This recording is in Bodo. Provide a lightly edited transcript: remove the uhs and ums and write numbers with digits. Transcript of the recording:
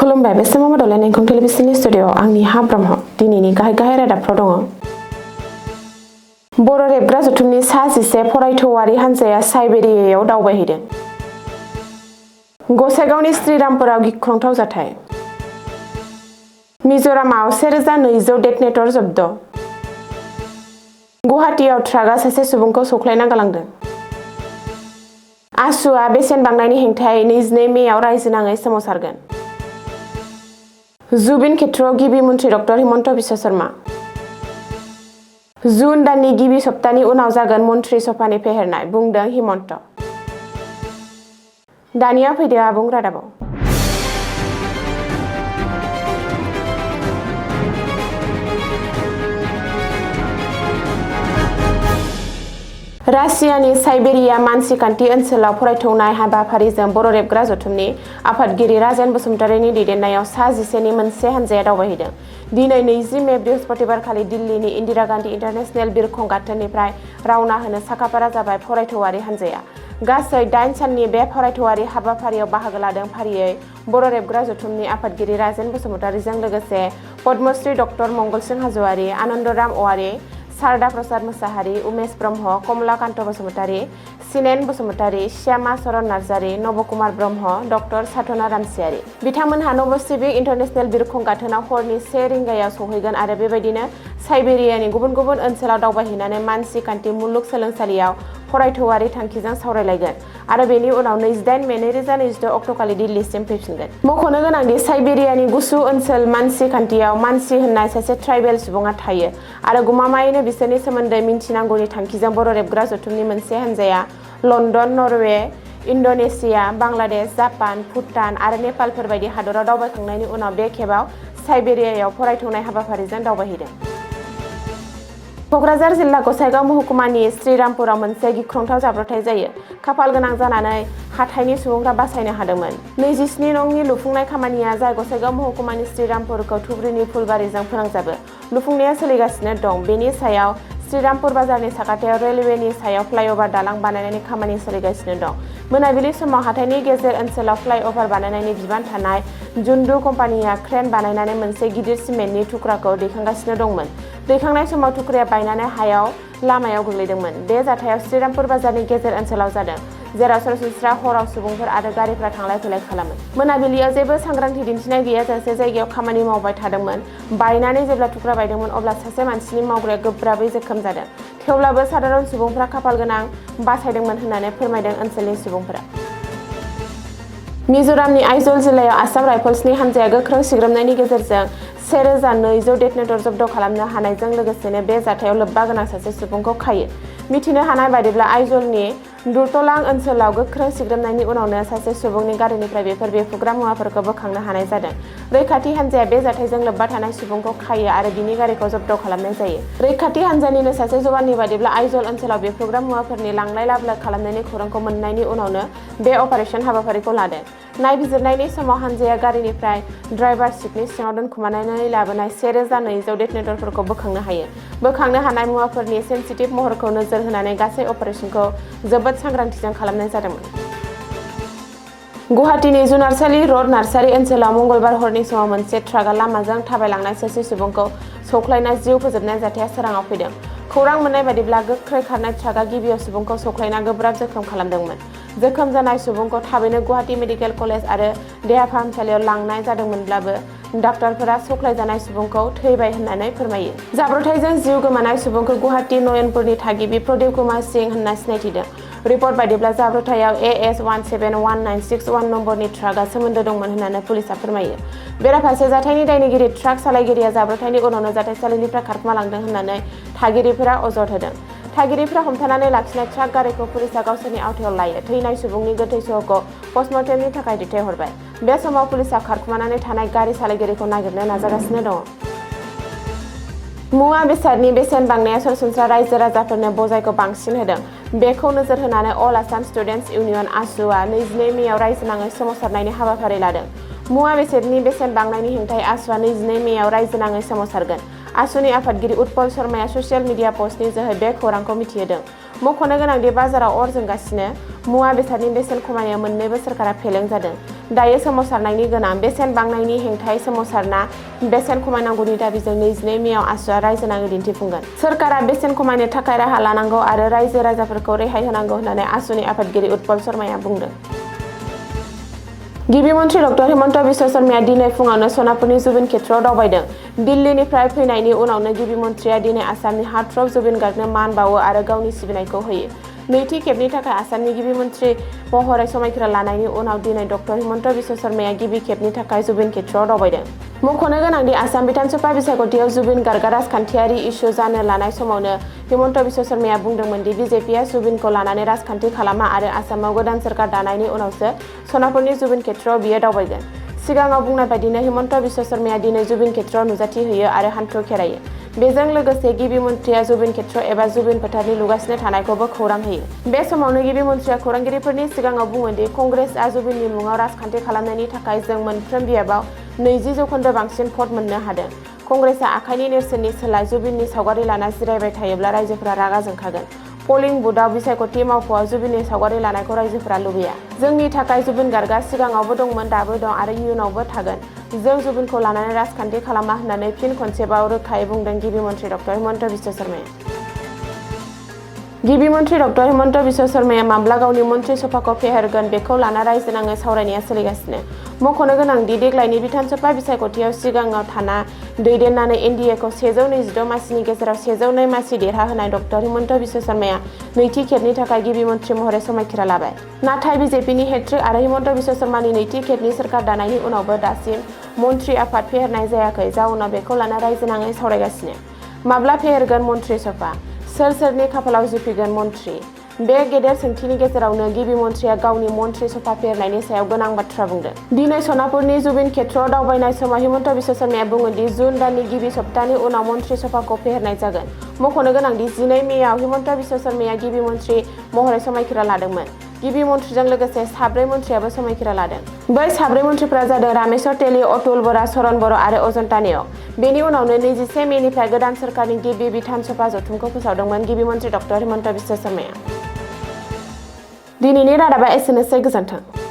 खुलुमबाय बे समाव बड'लेण्ड एंखं टेलिभिजननि स्टुडिअ'आव आंनि हा ब्रह्म दिनैनि गाहाय रादाबफ्राव दङ। बर' रेबग्रा जथुमनि सा 11 फरायथौआरि हान्जाया साइबेरियायाव दावबायहैदों। गसाइगावनि श्रीरामपुराव गिख्रंथाव जाथाय। मिज'रामाव 1200 डेटनेटर जब्द। गुवाहाटीयाव ट्राकआ सासे सुबुंखौ सौख्लायना गालांदों। आसुआ बेसेन बांनायनि हेंथायै 22 मेआव रायजोनाङै सोमावसारगोन। जुबिन खेत्रआव गिबि मन्थ्रि डक्टर हिमन्त बिश्व शर्मा। जुन दाननि गिबि सप्तानि उनाव जागोन मन्थ्रि सभानि फेहेरनाय, बुंदों हिमन्त। दानिया फैदो आबुं रादाबाव। रासियानि साइबेरिया मानसिखान्थि ओनसोलाव फरायथौनाय हाबाफारिजों बर' रेबग्रा जथुमनि आफादगिरि राजेन बसुमतारीनि दैदेननायाव सा 11नि मोनसे हान्जाया दावबायहैदों। दिनै 20 मे बृहस्पतिबारखालि दिल्लीनि इन्दिरा गान्धी इन्टारनेशनेल बिरखं गाथोननिफ्राय रावना होनो साखाफारा जाबाय फरायथौआरि हान्जाया। गासै 8 साननि बे फरायथौआरि हाबाफारियाव बाहागो लादों फारियै बर' रेबग्रा जथुमनि आफादगिरि राजेन बसुमतारीजों लोगोसे पद्मश्री डक्टर मंगलसिं हाज'वारी, आनन्दराम औवारी, शारदा प्रसाद मोसाहारि, उमेश ब्रह्म, कमलाकान्त बसुमतारी, सिनेन बसुमतारी, श्यामा चरण नार्जारी, नबकुमार ब्रह्म, डक्टर साधना रामसियारि। बिथांमोनहा नभसिविक इन्टारनेशनेल बिरखं गाथोनाव हरनि 1 रिंगायाव सौहैगोन आरो बेबायदिनो साइबेरियानि गुबुन गुबुन ओनसोलाव दावबायहैनानै मानसिखान्थि मुलुगसोलोंसालियाव फरायथौआरि थांखिजों सावरायलायगोन आरो बेनि उनाव 28 मे 2026 अक्ट'खालि दिल्लीसिम फैफिनगोन। मख'नो गोनांदि साइबेरियानि गुसु ओनसोल मानसिखान्थियाव मानसि होननाय सासे ट्राइबेल सुबुङा थायो आरो गमामायैनो बिसोरनि सोमोन्दै मिन्थिनांगौनि थांखिजों बर' रेबग्रा जथुमनि मोनसे हान्जाया London, Norway, Indonesia, Bangladesh, Japan, Bhutan आरो नेपालफोर बायदि हादराव दावबायखांनायनि उनाव बे खेबाव साइबेरियायाव फरायथौनाय हाबाफारिजों दावबायहैदों। क'क्राझार जिल्ला गसाइगाव महकुमानि श्रीरामपुराव मोनसे गिख्रंथाव जाब्रबथाय जायो। खाफाल गोनां जानानै हाथाइनि सुबुंफ्रा बासायनो हादोंमोन। 27 नंनि लुफुंनाय खामानिया जाय गसाइगाव महकुमानि श्रीरामपुरखौ धुब्रीनि फुलबारिजों फोनांजाबो, लुफुंनाया सोलिगासिनो दं। बेनि सायाव श्रीरामपुर बाजारनि साखाथियाव रेलवेनि सायाव फ्लाइअभार दालां बानायनायनि खामानि सोलिगासिनो दं। मोनाबिलि समाव हाथाइनि गेजेर ओनसोलाव फ्लाइअभार बानायनायनि बिबान थानाय जुन्डु कम्पानिया क्रेन बानायनानै मोनसे गिदिर सिमेन्टनि थुख्राखौ दैखांगासिनो दंमोन। दैखांनाय समाव थुख्राया बायनानै हायाव लामायाव गोग्लैदोंमोन। बे जाथाया श्रीरामपुर बाजारनि गेजेर ओनसोलाव जादों, जेराव सरासनस्रा हराव सुबुंफोर आरो गारिफोरा थांलाय फैलाय खालामो। मोनाबिलियाव जेबो सांग्रांथि दिन्थिनाय गैयाजासे जायगायाव खामानि मावबाय थादोंमोन। बायनानै जेब्ला थुख्रा बायदोंमोन अब्ला सासे मानसिनि मावग्राया गोब्राबै जोखोम जादों। थेवब्लाबो साधारन सुबुंफ्रा खाफाल गोनां बासायदोंमोन होननानै फोरमायदों ओनसोलनि सुबुंफोरा। मिज'रामनि आइजल जिल्लायाव आसाम राइफल्सनि हान्जाया गोख्रों सिग्रोमनायनि गेजेरजों 1200 डेटनेटर जब्द खालामनो हानायजों लोगोसेनो बे जाथायाव लोब्बा गोनां सासे सुबुंखौ खायो। मिथिनो हानाय बायदिब्ला आइजलनि दुर्तलां ओनसोलाव गोख्रों सिग्रोमनायनि उनावनो सासे सुबुंनि गारिनिफ्राय बेफोर बेफ्रुग्रा मुवाफोरखौ बोखांनो हानाय जादों। रैखाथि हान्जाया बे जाथायजों लोब्बा थानाय सुबुंखौ खायो आरो बिनि गारिखौ जब्द खालामनाय जायो। रैखाथि हान्जानिनो सासे जवाननि बायदिब्ला आइजल ओनसोलाव बेफ्रुग्रा मुवाफोरनि लांलाय लाबोलाय खालामनायनि खौरांखौ मोन्नायनि उनावनो बे अपारेसन हाबाफारिखौ लादों। नायबिजिरनायनि समाव हान्जाया गारिनिफ्राय ड्राइभार सीटनि सिङाव दोनखुमानानै लाबोनाय 1200 डेटनेटरफोरखौ बोखांनो हायो। बोखांनो हानाय मुवाफोरनि सेन्सिटिभ महरखौ नोजोर होनानै गासै अपारेसनखौ जोबोद सांग्रांथिजों खालामनाय जादोंमोन। गुवाहाटीनि जुनारसालि रड नार्सारि ओनसोलाव मंगलबार हरनि समाव मोनसे ट्राकआ लामाजों थाबायलांनाय सासे सुबुंखौ सौख्लायना जिउ फोजोबनाय जाथाया सोराङाव फैदों। खौरां मोननाय बायदिब्ला गोख्रै खारनाय ट्राकआ गिबियाव सुबुंखौ सौख्लायना गोब्राब जोखोम खालामदोंमोन। जोखोम जानाय सुबुंखौ थाबैनो गुवाहाटी मेडिकेल कलेज आरो देहा फाहामसालियाव लांनाय जादोंमोनब्लाबो डाक्टारफोरा सौख्लायजानाय सुबुंखौ थैबाय होननानै फोरमायो। जाब्रबथायजों जिउ गोमानाय सुबुंखौ गुवाहाटी नयनपुरनि थागिबि प्रदीप कुमार सिंह होनना सिनायथिदों। रिपर्ट बायदिब्ला जाब्रबथायाव AS 171961 नम्बरनि ट्राकआ सोमोन्दो दंमोन होननानै पुलिसआ फोरमायो। बेराफारसे जाथायनि दायनिगिरि ट्राक सालायगिरिया जाब्रबथायनि उनावनो जाथायसालिनिफ्राय खारखोमालांदों होननानै थागिरिफोरा अजद होदों। थागिरिफ्रा हमथानानै लाखिनाय ट्राक गारिखौ पुलिसआ गावसोरनि आवथायाव लायो। थैनाय सुबुंनि गोथै सह'खौ पस्टमर्टेमनि थाखाय दैथायहरबाय। बे समाव पुलिसआ खारखोमानानै थानाय गारि सालायगिरिखौ नागिरनो नाजागासिनो दङ। मुवा बेसादनि बेसेन बांनाया सरासनस्रा रायजो राजाफोरनो बजायखौ बांसिन होदों। बेखौ नोजोर होनानै अल आसाम स्टुडेन्टस इउनियन आसुआ 22 मेआव रायजोनाङै सोमावसारनायनि हाबाफारि लादों। मुवा बेसादनि बेसेन बांनायनि हेंथायै आसुआ 22 मेआव रायजोनाङै सोमावसारगोन। आसुनि आफादगिरि उत्पल शर्माया ससियेल मिडिया पस्टनि जोहै बे खौरांखौ मिथिहोदों। मख'नो गोनांदि बाजाराव अर जोंगासिनो मुवा बेसादनि बेसेन खमायनायाव मोन्नैबो सोरखारा फेलें जादों। दायो सोमावसारनायनि गोनां बेसेन बांनायनि हेंथायै सोमावसारना बेसेन खमायनांगौनि दाबिजों 22 मेआव आसुआ रायजो नाङै दिन्थिफुंगोन। सोरखारा बेसेन खमायनो थाखाय राहा लानांगौ आरो रायजो राजाफोरखौ रेहाय होनांगौ होननानै आसुनि आफादगिरि उत्पल शर्माया बुंदों। गिबि मन्थ्रि डक्टर हिमन्त बिश्व शर्माया दिनै फुङावनो सनापुरनि जुबिन क्षेत्रआव दावबायदों। दिल्लीनिफ्राय फैनायनि उनावनो गिबि मन्थ्रिया दिनै आसामनि हार्टथ्रब जुबिन गार्गनो मान बावो आरो गावनि सिबिनायखौ होयो। नैथि खेबनि थाखाय आसामनि गिबि मन्थ्रि महरै समायखिरा लानायनि उनाव दिनै डक्टर हिमन्त बिश्व शर्माया गिबि खेबनि थाखाय जुबिन क्षेत्रआव दावबायदों। मख'नो गोनांदि आसाम बिधानसभा बिसायख'थियाव जुबिन गार्गआ राजखान्थियारि इस्यु जानो लानाय समावनो हिमन्त बिश्व शर्माया बुंदोंमोन दि बिजेपिआ जुबिनखौ लानानै राजखान्थि खालामा आरो आसामाव गोदान सोरखार दानायनि उनावसो सनापुरनि जुबिन क्षेत्रआव बियो दावबायगोन। सिगाङाव बुंनाय बायदिनो हिमन्त बिश्व शर्माया दिनै जुबिन क्षेत्रआव नुजाथि होयो आरो हान्थु खेरायो। बेजों लोगोसे गिबि मन्थ्रिया जुबिन क्षेत्र एबा जुबिन फोथारनि लुगासिनो थानायखौबो खौरां होयो। बे समावनो गिबि मन्थ्रिया खौरांगिरिफोरनि सिगाङाव बुङो दि कंग्रेसआ जुबिननि मुङाव राजखान्थि खालामनायनि थाखाय जों मोनफ्रोम बियाबाव 20% बांसिन भट मोननो हादों। कंग्रेसआ आखाइनि नेरसोननि सोलाय जुबिननि सावगारि लाना जिरायबाय थायोब्ला रायजोफोरा रागा जोंखागोन। पलिं बुथआव बिसायख'थि मावख'आव जुबिननि सावगारि लानायखौ रायजोफोरा लुबैया। जोंनि थाखाय जुबिन गार्गआ सिगाङावबो दंमोन, दाबो दं आरो इयुनावबो थागोन। जों जुबिनखौ लानानै राजखान्थि खालामा होननानै फिन खनसेबाव रोखायै बुंदों गिबि मन्थ्रि डक्टर हिमन्त बिश्व शर्माया। गिबि मन्थ्रि डक्टर हिमन्त बिश्व शर्माया माब्ला गावनि मन्थ्रि सभाखौ फेहेरगोन बेखौ लाना रायजो नाङै सावरायनाया सोलिगासिनो। मख'नो गोनांदि देग्लायनि बिधानसभा बिसायख'थियाव सिगाङाव थाना दैदेननानै एनडिएखौ 126 मासिनि गेजेराव 102 मासि देरहाहोनाय डक्टर हिमन्त बिश्व शर्माया नैथि खेबनि थाखाय गिबि मन्थ्रि महरै समायखिरा लाबाय। नाथाय बिजेपिनि हेट्रिक आरो हिमन्त बिश्व शर्मानि नैथि खेबनि सोरखार दानायनि उनावबो दासिम मन्थ्रि आफाद फेहेरनाय जायाखै। जाउनाव बेखौ लाना रायजो नाङै सावरायगासिनो। माब्ला फेहेरगोन मन्थ्रि सभा? सोर सोरनि खाफालाव जुफिगोन मन्थ्रि? बे गेदेर सोंथिनि गेजेरावनो गिबि मन्थ्रिया गावनि मन्थ्रि सभा फेहेरनायनि सायाव गोनां बाथ्रा बुंदों। दिनै सनापुरनि जुबिन क्षेत्रआव दावबायनाय समाव हिमन्त बिश्व शर्माया बुङो दि जुन दाननि गिबि सप्तानि उनाव मन्थ्रि सभाखौ फेहेरनाय जागोन। मख'नो गोनांदि 12 मेआव हिमन्त बिश्व शर्माया गिबि मन्थ्रि महरै समायखिरा लादोंमोन। गिबि मन्थ्रिजों लोगोसे 4 मन्थ्रियाबो समायखिरा लादों। बै 4 मन्थ्रिफोरा जादों रामेश्वर तेली, अतुल बरा, चरण बर' आरो अजन्ता नेउग। बेनि उनावनो 21 मेनिफ्राय गोदान सोरखारनि गिबि बिधानसभा जथुमखौ फोसावदोंमोन गिबि मन्थ्रि डक्टर हिमन्त बिश्व शर्माया। दिनैनि रादाबा एसेनोसै, गोजोन्थों।